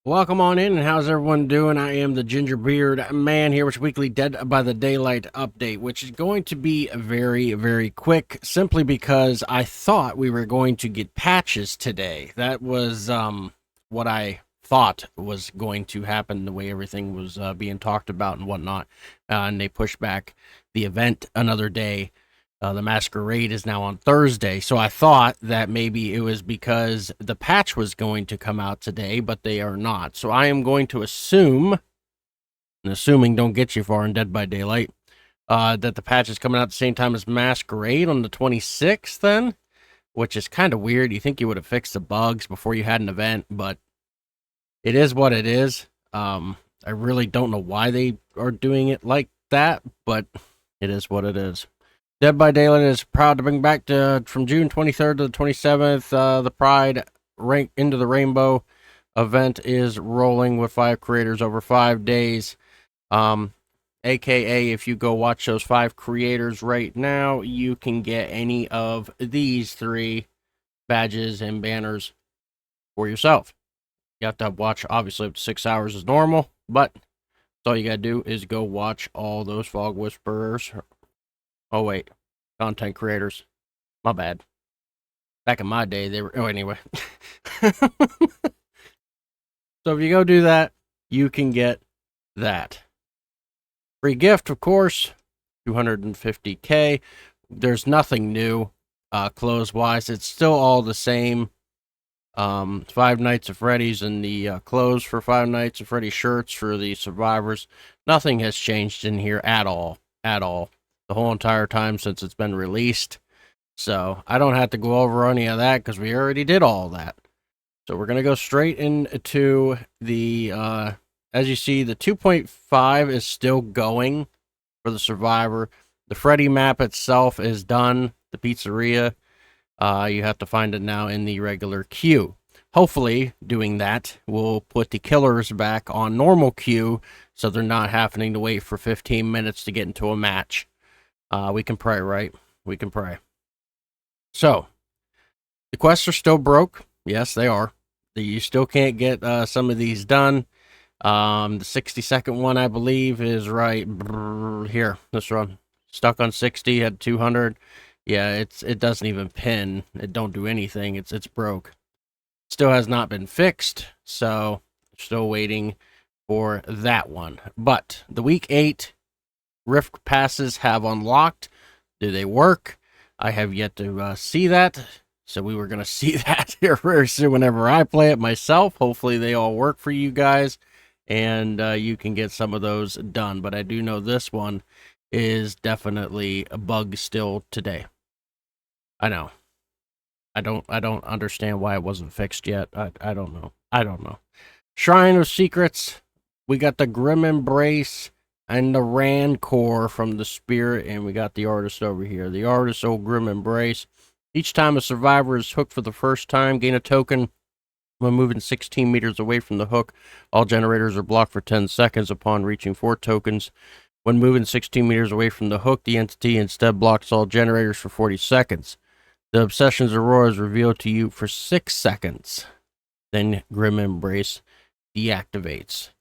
Welcome on in, and how's everyone doing? I am the Gingerbeerdman here with your weekly Dead by the Daylight update, which is going to be very, very quick, simply because I thought we were going to get patches today. That was what I thought was going to happen, the way everything was being talked about and whatnot, and they pushed back the event another day. The masquerade is now on Thursday, so I thought that maybe it was because the patch was going to come out today, but they are not. So I am going to assume, and assuming don't get you far in Dead by Daylight, that the patch is coming out at the same time as Masquerade on the 26th then, which is kind of weird. You think you would have fixed the bugs before you had an event, but it is what it is. I really don't know why they are doing it like that, but it is what it is. Dead by Daylight is proud to bring back from June 23rd to the 27th. The Pride Into the Rainbow event is rolling with 5 creators over 5 days. AKA, if you go watch those 5 creators right now, you can get any of these 3 badges and banners for yourself. You have to watch, obviously, up to 6 hours is normal, but all you gotta do is go watch all those Fog Whisperers. Oh, wait. Content creators. My bad. Back in my day, they were... Oh, anyway. So if you go do that, you can get that. Free gift, of course. 250K. There's nothing new, clothes-wise. It's still all the same. 5 Nights at Freddy's and the clothes for 5 Nights at Freddy's shirts for the survivors. Nothing has changed in here at all. At all. The whole entire time since it's been released. So I don't have to go over any of that because we already did all that. So we're going to go straight into the, as you see, the 2.5 is still going for the Survivor. The Freddy map itself is done. The pizzeria, you have to find it now in the regular queue. Hopefully, doing that will put the killers back on normal queue so they're not having to wait for 15 minutes to get into a match. We can pray, right? We can pray. So, the quests are still broke. Yes, they are. You still can't get some of these done. The 60-second one, I believe, is right here. This one. Stuck on 60 at 200. Yeah, it doesn't even pin. It don't do anything. It's broke. Still has not been fixed, so still waiting for that one. But the week 8 Rift passes have unlocked. Do they work? I have yet to see that. So we were going to see that here very soon whenever I play it myself. Hopefully they all work for you guys. And you can get some of those done. But I do know this one is definitely a bug still today. I know. I don't understand why it wasn't fixed yet. I don't know. I don't know. Shrine of Secrets. We got the Grim Embrace and the Rancor from the Spirit, and we got the artist over here. The artist, Old Grim Embrace. Each time a survivor is hooked for the first time, gain a token when moving 16 meters away from the hook. All generators are blocked for 10 seconds upon reaching 4 tokens. When moving 16 meters away from the hook, the entity instead blocks all generators for 40 seconds. The Obsession's Aurora is revealed to you for 6 seconds. Then Grim Embrace deactivates.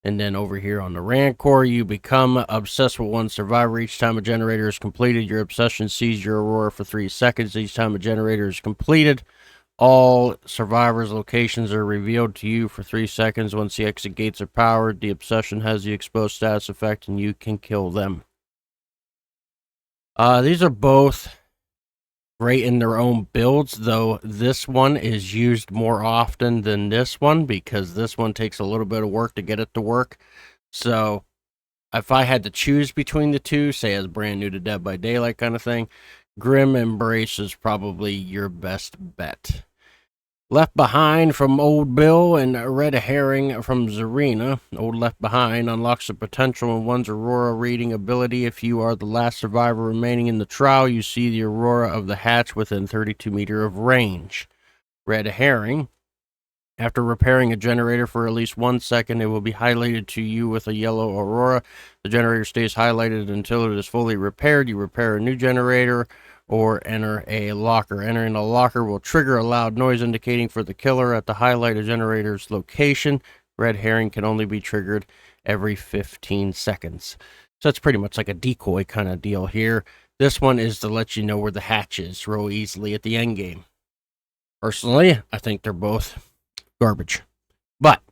And then over here on the Rancor, you become obsessed with one survivor. Each time a generator is completed, your obsession sees your Aurora for 3 seconds. Each time a generator is completed, all survivors' locations are revealed to you for 3 seconds. Once the exit gates are powered, the obsession has the exposed status effect, and you can kill them. These are both great in their own builds, though this one is used more often than this one because this one takes a little bit of work to get it to work. So if I had to choose between the two, say as brand new to Dead by Daylight kind of thing, Grim Embrace is probably your best bet. Left Behind from Old Bill and Red Herring from Zarina. Old Left Behind unlocks the potential in one's Aurora reading ability. If you are the last survivor remaining in the trial, you see the Aurora of the hatch within 32 meters of range. Red Herring. After repairing a generator for at least 1 second, it will be highlighted to you with a yellow Aurora. The generator stays highlighted until it is fully repaired. You repair a new generator or enter a locker. Entering a locker will trigger a loud noise indicating for the killer at the highlighted generator's location. Red herring can only be triggered every 15 seconds. So it's pretty much like a decoy kind of deal here. This one is to let you know where the hatch is real easily at the end game. Personally, I think they're both garbage. But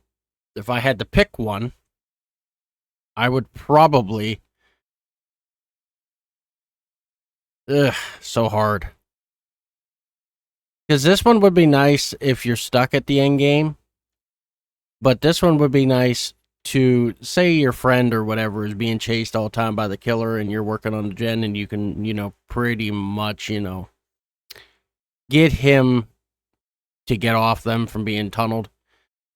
if I had to pick one, I would probably... so hard. Because this one would be nice if you're stuck at the end game. But this one would be nice to, say your friend or whatever is being chased all the time by the killer and you're working on the gen and you can, pretty much, get him to get off them from being tunneled.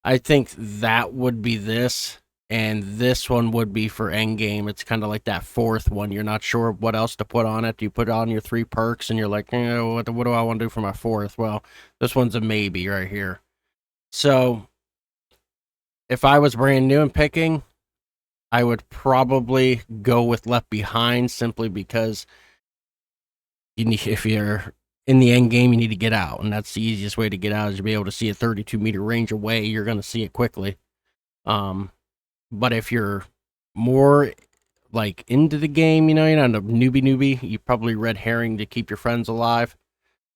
I think that would be this. And this one would be for endgame. It's kind of like that fourth one. You're not sure what else to put on it. You put on your 3 perks, and you're like, what do I want to do for my fourth? Well, this one's a maybe right here. So, if I was brand new and picking, I would probably go with Left Behind, simply because if you're in the end game, you need to get out. And that's the easiest way to get out, is to be able to see a 32-meter range away. You're going to see it quickly. But if you're more like into the game, you're not a newbie, you probably red herring to keep your friends alive.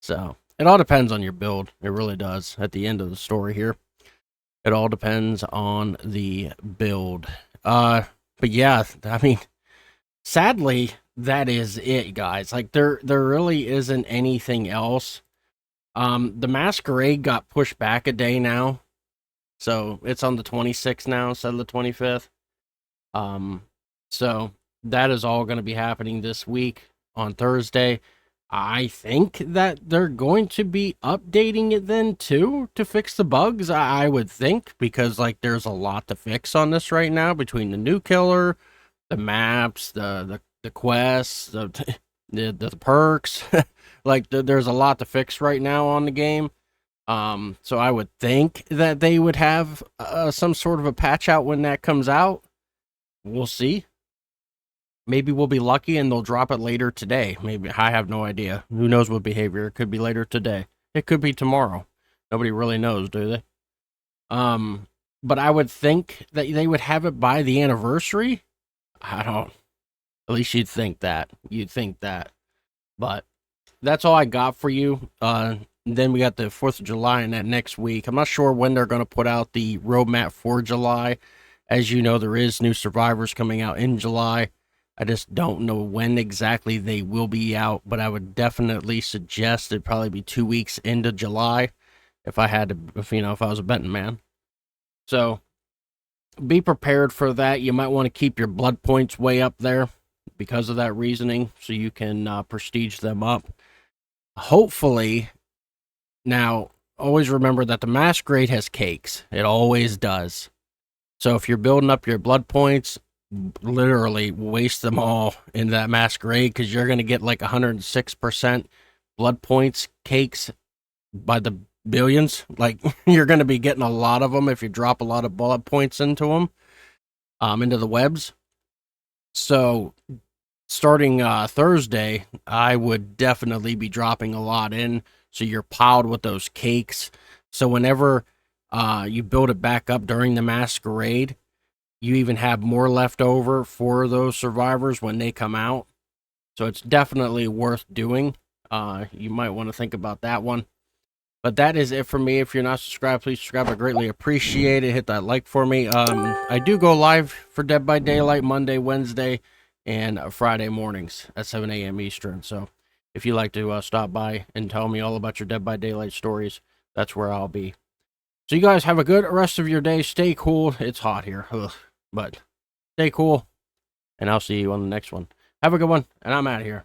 So it all depends on your build. It really does. At the end of the story here, it all depends on the build. But yeah, I mean, sadly, that is it, guys. Like there really isn't anything else. The Masquerade got pushed back a day now. So it's on the 26th now instead of the 25th. So that is all going to be happening this week on Thursday. I think that they're going to be updating it then too to fix the bugs. I would think, because like there's a lot to fix on this right now, between the new killer, the maps, the quests, the perks. Like there's a lot to fix right now on the game. So I would think that they would have some sort of a patch out when that comes out. We'll see. Maybe we'll be lucky and they'll drop it later today. Maybe. I have no idea. Who knows what behavior? It could be later today. It could be tomorrow. Nobody really knows, do they? But I would think that they would have it by the anniversary. At least you'd think that. But that's all I got for you. Then we got the 4th of July and that next week. I'm not sure when they're going to put out the roadmap for July. As you know, there is new survivors coming out in July. I just don't know when exactly they will be out, but I would definitely suggest it'd probably be 2 weeks into July if I was a betting man. So be prepared for that. You might want to keep your blood points way up there because of that reasoning, so you can prestige them up. Hopefully. Now, always remember that the Masquerade has cakes. It always does. So if you're building up your blood points, literally waste them all in that Masquerade, because you're going to get like 106% blood points cakes by the billions. Like, you're going to be getting a lot of them if you drop a lot of blood points into them, into the webs. So starting Thursday, I would definitely be dropping a lot in, so you're piled with those cakes. So whenever you build it back up during the Masquerade, you even have more left over for those survivors when they come out. So it's definitely worth doing. You might want to think about that one. But that is it for me. If you're not subscribed, please subscribe. I greatly appreciate it. Hit that like for me. I do go live for Dead by Daylight Monday, Wednesday, and Friday mornings at 7 a.m. Eastern. So if you'd like to stop by and tell me all about your Dead by Daylight stories, that's where I'll be. So you guys have a good rest of your day. Stay cool. It's hot here. Ugh. But stay cool. And I'll see you on the next one. Have a good one. And I'm out of here.